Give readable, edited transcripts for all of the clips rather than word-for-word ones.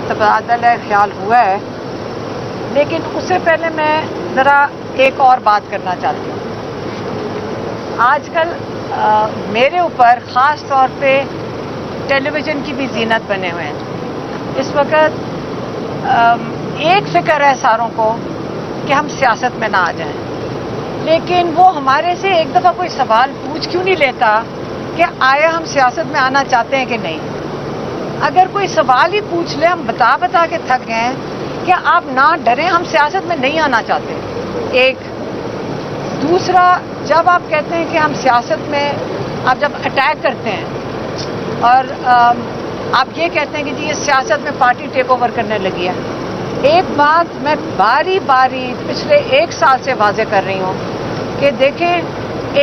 تبادلہ خیال ہوا ہے، لیکن اس سے پہلے میں ذرا ایک اور بات کرنا چاہتی ہوں۔ آج کل میرے اوپر خاص طور پہ ٹیلی ویژن کی بھی زینت بنے ہوئے ہیں۔ اس وقت ایک فکر ہے ساروں کو کہ ہم سیاست میں نہ آ جائیں، لیکن وہ ہمارے سے ایک دفعہ کوئی سوال پوچھ کیوں نہیں لیتا کہ آیا ہم سیاست میں آنا چاہتے ہیں کہ نہیں۔ اگر کوئی سوال ہی پوچھ لے، ہم بتا کے تھک گئے ہیں کہ آپ نہ ڈریں، ہم سیاست میں نہیں آنا چاہتے۔ ایک دوسرا، جب آپ کہتے ہیں کہ ہم سیاست میں، آپ جب اٹیک کرتے ہیں اور آپ یہ کہتے ہیں کہ جی یہ سیاست میں پارٹی ٹیک اوور کرنے لگی ہے، ایک بات میں باری باری پچھلے 1 سال سے واضح کر رہی ہوں کہ دیکھیں،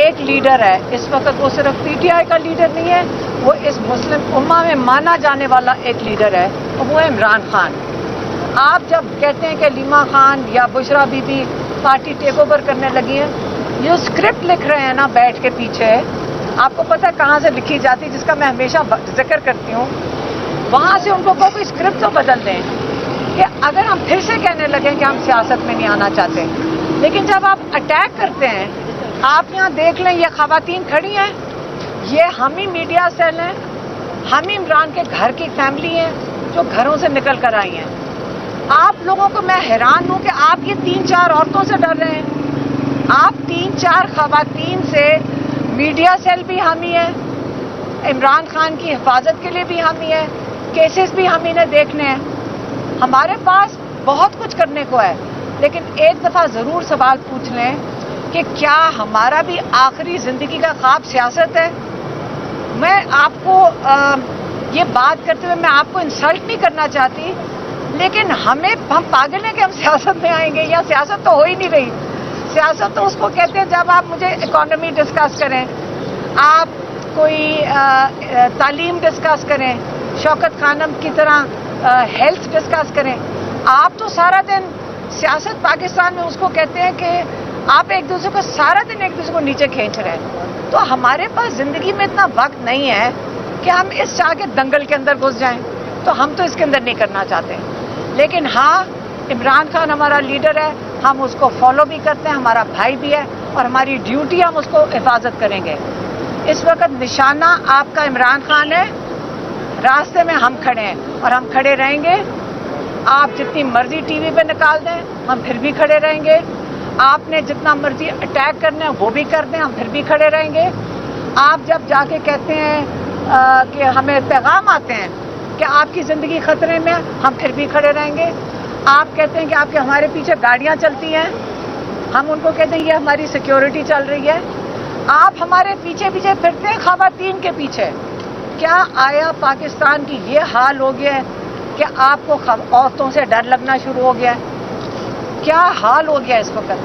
ایک لیڈر ہے اس وقت، وہ صرف پی ٹی آئی کا لیڈر نہیں ہے، وہ اس مسلم امہ میں مانا جانے والا ایک لیڈر ہے، وہ ہے عمران خان۔ آپ جب کہتے ہیں کہ لیما خان یا Bushra Bibi party take over کرنے لگی ہے، یہ اسکرپٹ لکھ رہے ہیں نا بیٹھ کے پیچھے، آپ کو پتہ ہے کہاں سے لکھی جاتی، جس کا میں ہمیشہ ذکر کرتی ہوں، وہاں سے ان کو کوئی اسکرپٹ تو بدل دیں کہ اگر ہم پھر سے کہنے لگیں کہ ہم سیاست میں نہیں آنا چاہتے۔ لیکن جب آپ اٹیک کرتے ہیں، آپ یہاں دیکھ لیں یہ خواتین کھڑی ہیں، یہ ہم ہی میڈیا سیل ہیں، ہم ہی عمران کے گھر کی فیملی ہیں جو گھروں سے نکل کر آئی ہیں۔ آپ لوگوں کو میں حیران ہوں کہ آپ یہ 3-4 عورتوں سے ڈر رہے ہیں۔ آپ 3-4 خواتین سے، میڈیا سیل بھی ہم ہی ہے، عمران خان کی حفاظت کے لیے بھی ہم ہی ہے، کیسز بھی ہم ہی نے دیکھنے ہیں۔ ہمارے پاس بہت کچھ کرنے کو ہے، لیکن ایک دفعہ ضرور سوال پوچھ لیں کہ کیا ہمارا بھی آخری زندگی کا خواب سیاست ہے؟ میں آپ کو یہ بات کرتے ہوئے میں آپ کو انسلٹ نہیں کرنا چاہتی، لیکن ہم پاگل ہیں کہ ہم سیاست میں آئیں گے، یا سیاست تو ہو ہی نہیں رہی۔ سیاست تو اس کو کہتے ہیں جب آپ مجھے اکانومی ڈسکس کریں، آپ کوئی تعلیم ڈسکس کریں، شوکت خانم کی طرح ہیلتھ ڈسکس کریں۔ آپ تو سارا دن سیاست پاکستان میں اس کو کہتے ہیں کہ آپ ایک دوسرے کو سارا دن ایک دوسرے کو نیچے کھینچ رہے ہیں۔ تو ہمارے پاس زندگی میں اتنا وقت نہیں ہے کہ ہم اس چاہ کے دنگل کے اندر گھس جائیں، تو ہم تو اس کے اندر نہیں کرنا چاہتے۔ لیکن ہاں، عمران خان ہمارا لیڈر ہے، ہم اس کو فالو بھی کرتے ہیں، ہمارا بھائی بھی ہے، اور ہماری ڈیوٹی ہم اس کو حفاظت کریں گے۔ اس وقت نشانہ آپ کا عمران خان ہے، راستے میں ہم کھڑے ہیں اور ہم کھڑے رہیں گے۔ آپ جتنی مرضی ٹی وی پہ نکال دیں، ہم پھر بھی کھڑے رہیں گے۔ آپ نے جتنا مرضی اٹیک کرنا ہے وہ بھی کر دیں، ہم پھر بھی کھڑے رہیں گے۔ آپ جب جا کے کہتے ہیں کہ ہمیں پیغام آتے ہیں کہ آپ کی زندگی خطرے میں، ہم پھر بھی کھڑے رہیں گے۔ آپ کہتے ہیں کہ آپ کے ہمارے پیچھے گاڑیاں چلتی ہیں، ہم ان کو کہتے ہیں یہ ہماری سیکیورٹی چل رہی ہے۔ آپ ہمارے پیچھے پھرتے ہیں خواتین کے پیچھے۔ کیا آیا پاکستان کی یہ حال ہو گیا ہے کہ آپ کو عورتوں سے ڈر لگنا شروع ہو گیا ہے؟ کیا حال ہو گیا اس وقت؟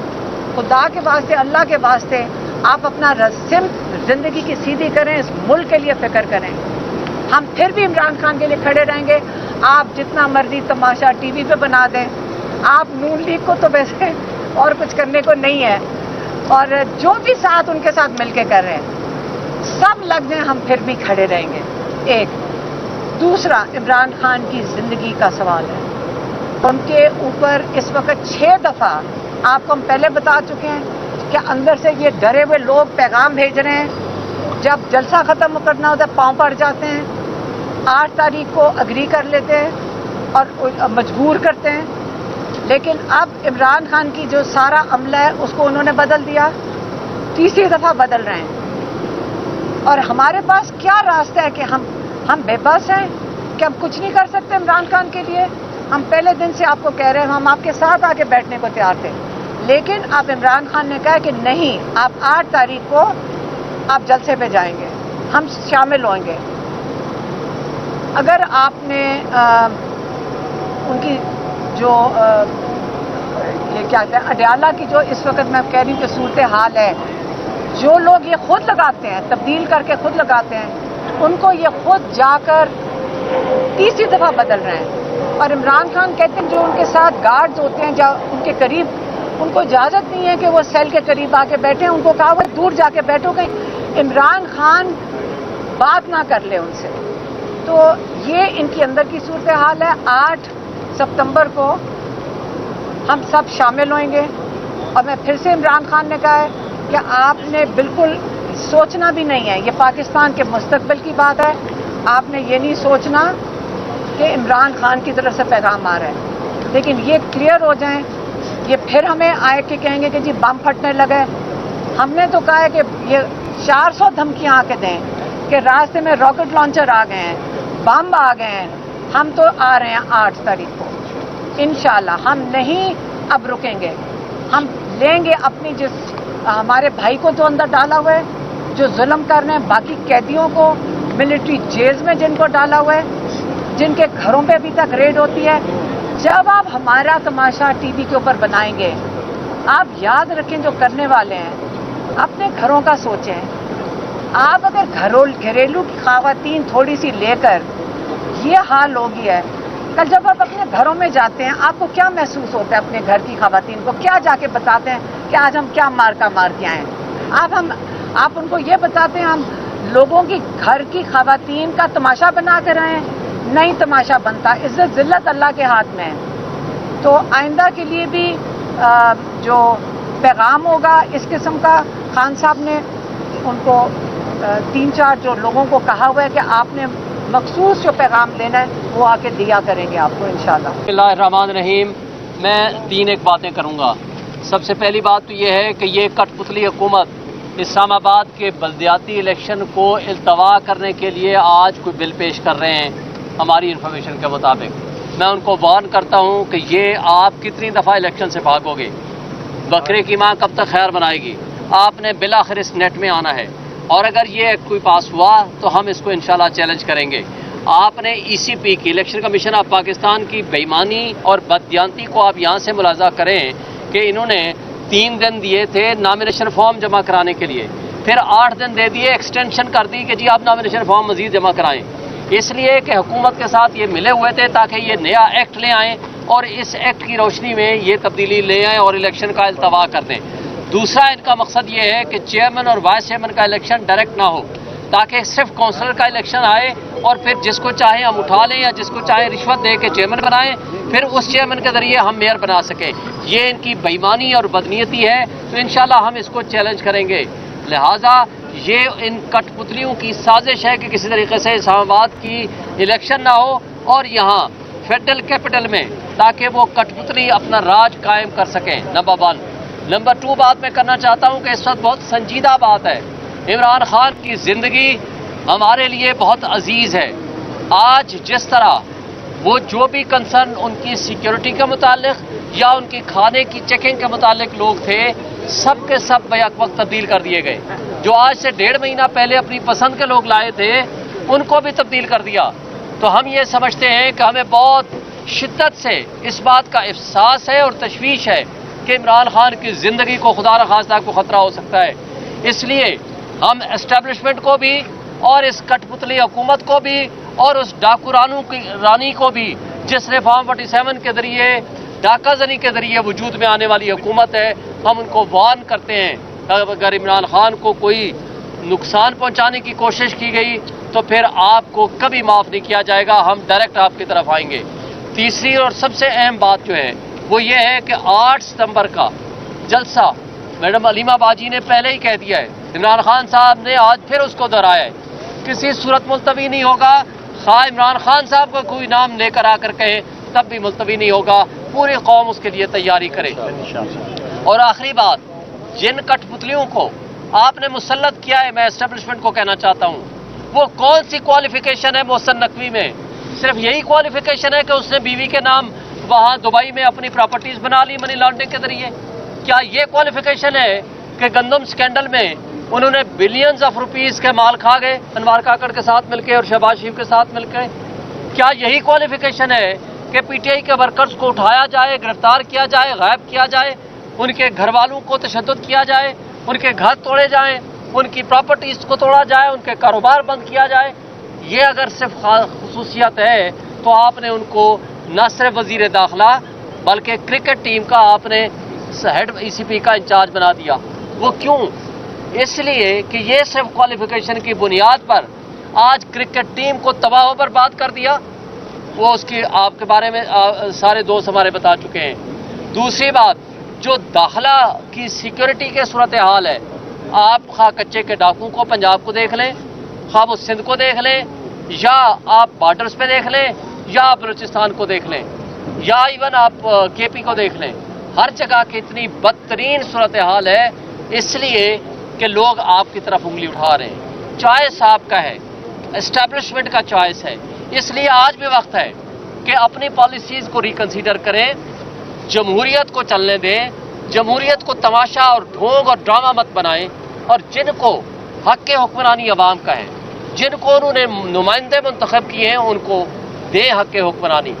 خدا کے واسطے، اللہ کے واسطے، آپ اپنا سمت زندگی کی سیدھی کریں، اس ملک کے لیے فکر کریں۔ ہم پھر بھی عمران خان کے لیے کھڑے رہیں گے۔ آپ جتنا مرضی تماشا ٹی وی پہ بنا دیں، آپ نون لیگ کو تو ویسے اور کچھ کرنے کو نہیں ہے، اور جو بھی ساتھ ان کے ساتھ مل کے کر رہے ہیں، سب لگ جائیں، ہم پھر بھی کھڑے رہیں گے۔ ایک دوسرا، عمران خان کی زندگی کا سوال ہے۔ ان کے اوپر اس وقت 6 دفعہ، آپ کو ہم پہلے بتا چکے ہیں کہ اندر سے یہ ڈرے ہوئے لوگ پیغام بھیج رہے ہیں، جب جلسہ ختم کرنا ہوتا ہے پاؤں پڑ جاتے ہیں، 8 تاریخ کو اگری کر لیتے ہیں اور مجبور کرتے ہیں۔ لیکن اب عمران خان کی جو سارا عملہ ہے اس کو انہوں نے بدل دیا، تیسری دفعہ بدل رہے ہیں۔ اور ہمارے پاس کیا راستہ ہے کہ ہم بے بس ہیں کہ ہم کچھ نہیں کر سکتے عمران خان کے لیے؟ ہم پہلے دن سے آپ کو کہہ رہے ہیں، ہم آپ کے ساتھ آ کے بیٹھنے کو تیار تھے، لیکن اب عمران خان نے کہا کہ نہیں، آپ 8 تاریخ کو آپ جلسے پہ جائیں گے، ہم شامل ہوں گے۔ اگر آپ نے ان کی جو یہ کیا کہتے ہیں اڈیالہ کی جو اس وقت میں کہہ رہی ہوں کہ صورتحال ہے، جو لوگ یہ خود لگاتے ہیں، تبدیل کر کے خود لگاتے ہیں، ان کو یہ خود جا کر تیسری دفعہ بدل رہے ہیں۔ اور عمران خان کہتے ہیں جو ان کے ساتھ گارڈز ہوتے ہیں، ان کے قریب، ان کو اجازت نہیں ہے کہ وہ سیل کے قریب آ کے بیٹھیں، ان کو کہا وہ دور جا کے بیٹھو، کہ عمران خان بات نہ کر لے ان سے۔ تو یہ ان کی اندر کی صورتحال ہے. 8 ستمبر کو ہم سب شامل ہوئیں گے. اور میں پھر سے عمران خان نے کہا ہے کہ آپ نے بالکل سوچنا بھی نہیں ہے, یہ پاکستان کے مستقبل کی بات ہے. آپ نے یہ نہیں سوچنا کہ عمران خان کی طرف سے پیغام آ رہا ہے, لیکن یہ کلیئر ہو جائیں. یہ پھر ہمیں آئے کہ کہیں گے کہ جی بم پھٹنے لگے. ہم نے تو کہا ہے کہ یہ 400 دھمکیاں آ کے دیں کہ راستے میں راکٹ لانچر آ گئے ہیں, بم آ گئے ہیں. ہم تو آ رہے ہیں 8 تاریخ کو انشاءاللہ. ہم نہیں اب رکیں گے. ہم لیں گے اپنی جس ہمارے بھائی کو تو اندر ڈالا ہوا ہے, جو ظلم کر رہے ہیں, باقی قیدیوں کو ملٹری جیلز میں جن کو ڈالا ہوا ہے, جن کے گھروں پہ ابھی تک ریڈ ہوتی ہے. جب آپ ہمارا تماشا ٹی وی کے اوپر بنائیں گے, آپ یاد رکھیں جو کرنے والے ہیں اپنے گھروں کا سوچیں. آپ اگر گھریلو کی خواتین تھوڑی سی لے کر یہ حال ہو گیا ہے, کل جب آپ اپنے گھروں میں جاتے ہیں آپ کو کیا محسوس ہوتا ہے؟ اپنے گھر کی خواتین کو کیا جا کے بتاتے ہیں کہ آج ہم کیا مار کے آئے ہیں؟ آپ ان کو یہ بتاتے ہیں ہم لوگوں کی گھر کی خواتین کا تماشا بنا کے رہے ہیں؟ نہیں تماشا بنتا. عزت ذلت اللہ کے ہاتھ میں ہے. تو آئندہ کے لیے بھی جو پیغام ہوگا اس قسم کا, خان صاحب نے ان کو 3-4 جو لوگوں کو کہا ہوا ہے کہ آپ نے مخصوص جو پیغام لینا ہے وہ آ کے دیا کریں گے آپ کو انشاءاللہ. بسم اللہ الرحمن الرحیم. میں 3 باتیں کروں گا. سب سے پہلی بات تو یہ ہے کہ یہ کٹ پتلی حکومت اسلام آباد کے بلدیاتی الیکشن کو التوا کرنے کے لیے آج کوئی بل پیش کر رہے ہیں. ہماری انفارمیشن کے مطابق میں ان کو وارن کرتا ہوں کہ یہ آپ کتنی دفعہ الیکشن سے بھاگو گے؟ بکرے کی ماں کب تک خیر بنائے گی؟ آپ نے بالآخر اس نیٹ میں آنا ہے, اور اگر یہ کوئی پاس ہوا تو ہم اس کو انشاءاللہ چیلنج کریں گے. آپ نے ای سی پی کی الیکشن کمیشن آف پاکستان کی بے ایمانی اور بددیانتی کو آپ یہاں سے ملاحظہ کریں کہ انہوں نے 3 دن دیے تھے نامینیشن فارم جمع کرانے کے لیے, پھر 8 دن دے دیے, ایکسٹینشن کر دی کہ جی آپ نامینیشن فارم مزید جمع کرائیں. اس لیے کہ حکومت کے ساتھ یہ ملے ہوئے تھے تاکہ یہ نیا ایکٹ لے آئیں اور اس ایکٹ کی روشنی میں یہ تبدیلی لے آئیں اور الیکشن کا التوا کر دیں. دوسرا ان کا مقصد یہ ہے کہ چیئرمین اور وائس چیئرمین کا الیکشن ڈائریکٹ نہ ہو, تاکہ صرف کونسلر کا الیکشن آئے اور پھر جس کو چاہیں ہم اٹھا لیں یا جس کو چاہیں رشوت دے کے چیئرمین بنائیں, پھر اس چیئرمین کے ذریعے ہم میئر بنا سکیں. یہ ان کی بے ایمانی اور بدنیتی ہے, تو انشاءاللہ ہم اس کو چیلنج کریں گے. لہٰذا یہ ان کٹ پتلیوں کی سازش ہے کہ کسی طریقے سے اسلام آباد کی الیکشن نہ ہو اور یہاں فیڈرل کیپٹل میں, تاکہ وہ کٹ پتلی اپنا راج قائم کر سکیں. نمبر 1. نمبر 2 بات میں کرنا چاہتا ہوں کہ اس وقت بہت سنجیدہ بات ہے. عمران خان کی زندگی ہمارے لیے بہت عزیز ہے. آج جس طرح وہ جو بھی کنسرن ان کی سیکیورٹی کے متعلق یا ان کی کھانے کی چیکنگ کے متعلق لوگ تھے, سب کے سب بیک وقت تبدیل کر دیے گئے. جو آج سے 1.5 مہینہ پہلے اپنی پسند کے لوگ لائے تھے ان کو بھی تبدیل کر دیا. تو ہم یہ سمجھتے ہیں کہ ہمیں بہت شدت سے اس بات کا احساس ہے اور تشویش ہے کہ عمران خان کی زندگی کو خدا نخواستہ کو خطرہ ہو سکتا ہے. اس لیے ہم اسٹیبلشمنٹ کو بھی اور اس کٹ پتلی حکومت کو بھی اور اس ڈاکو رانی کو بھی جس نے فارم 47 کے ذریعے ڈاکہ زنی کے ذریعے وجود میں آنے والی حکومت ہے, ہم ان کو وارن کرتے ہیں اگر عمران خان کو کوئی نقصان پہنچانے کی کوشش کی گئی تو پھر آپ کو کبھی معاف نہیں کیا جائے گا. ہم ڈائریکٹ آپ کی طرف آئیں گے. تیسری اور سب سے اہم بات جو ہے وہ یہ ہے کہ 8 ستمبر کا جلسہ میڈم علیمہ باجی نے پہلے ہی کہہ دیا ہے, عمران خان صاحب نے آج پھر اس کو دہرایا ہے, کسی صورت ملتوی نہیں ہوگا. خواہ عمران خان صاحب کو کوئی نام لے کر آ کر کہے تب بھی ملتوی نہیں ہوگا. پوری قوم اس کے لیے تیاری کرے. اور آخری بات, جن کٹ پتلیوں کو آپ نے مسلط کیا ہے, میں اسٹیبلشمنٹ کو کہنا چاہتا ہوں, وہ کون سی کوالیفیکیشن ہے محسن نقوی میں؟ صرف یہی کوالیفیکیشن ہے کہ اس نے بیوی کے نام وہاں دبئی میں اپنی پراپرٹیز بنا لی منی لانڈرنگ کے ذریعے؟ کیا یہ کوالیفیکیشن ہے کہ گندم سکینڈل میں انہوں نے بلینز آف روپیز کے مال کھا گئے انوار کاکڑ کے ساتھ مل کے اور شہباز شریف کے ساتھ مل کے؟ کیا یہی کوالیفیکیشن ہے کہ پی ٹی آئی کے ورکرز کو اٹھایا جائے, گرفتار کیا جائے, غائب کیا جائے, ان کے گھر والوں کو تشدد کیا جائے, ان کے گھر توڑے جائیں, ان کی پراپرٹیز کو توڑا جائے, ان کے کاروبار بند کیا جائے؟ یہ اگر صرف خصوصیت ہے تو آپ نے ان کو نہ صرف وزیر داخلہ بلکہ کرکٹ ٹیم کا آپ نے ہیڈ ای سی پی کا انچارج بنا دیا. وہ کیوں؟ اس لیے کہ یہ صرف کوالیفیکیشن کی بنیاد پر آج کرکٹ ٹیم کو تباہ و برباد کر دیا، وہ اس کی آپ کے بارے میں سارے دوست ہمارے بتا چکے ہیں۔ دوسری بات، جو داخلہ کی سیکورٹی کے صورتحال ہے، آپ خواہ کچے کے ڈاکو کو پنجاب کو دیکھ لیں، خواہ وہ سندھ کو دیکھ لیں، یا آپ بارڈرز پہ دیکھ لیں، یا آپ بلوچستان کو دیکھ لیں، یا ایون آپ کے پی کو دیکھ لیں، ہر جگہ کی اتنی بدترین صورتحال ہے، اس لیے کہ لوگ آپ کی طرف انگلی اٹھا رہے ہیں۔ چوائس آپ کا ہے، اسٹیبلشمنٹ کا چوائس ہے، اس لیے آج بھی وقت ہے کہ اپنی پالیسیز کو ریکنسیڈر کریں، جمہوریت کو چلنے دیں، جمہوریت کو تماشا اور ڈھونگ اور ڈرامہ مت بنائیں، اور جن کو حق حکمرانی عوام کا ہے، جن کو انہوں نے نمائندے منتخب کیے ہیں، ان کو دیں حق حکمرانی۔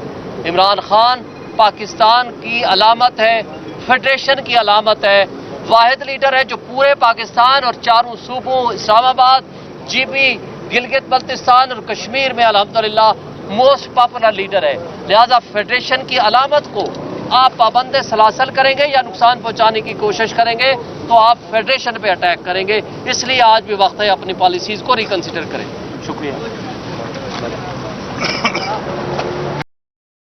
عمران خان پاکستان کی علامت ہے، فیڈریشن کی علامت ہے، واحد لیڈر ہے جو پورے پاکستان اور چاروں صوبوں اسلام آباد، جی پی، گلگت بلتستان اور کشمیر میں الحمدللہ موسٹ پاپولر لیڈر ہے۔ لہذا فیڈریشن کی علامت کو آپ پابند سلاسل کریں گے یا نقصان پہنچانے کی کوشش کریں گے تو آپ فیڈریشن پہ اٹیک کریں گے، اس لیے آج بھی وقت ہے اپنی پالیسیز کو ریکنسیڈر کریں۔ شکریہ۔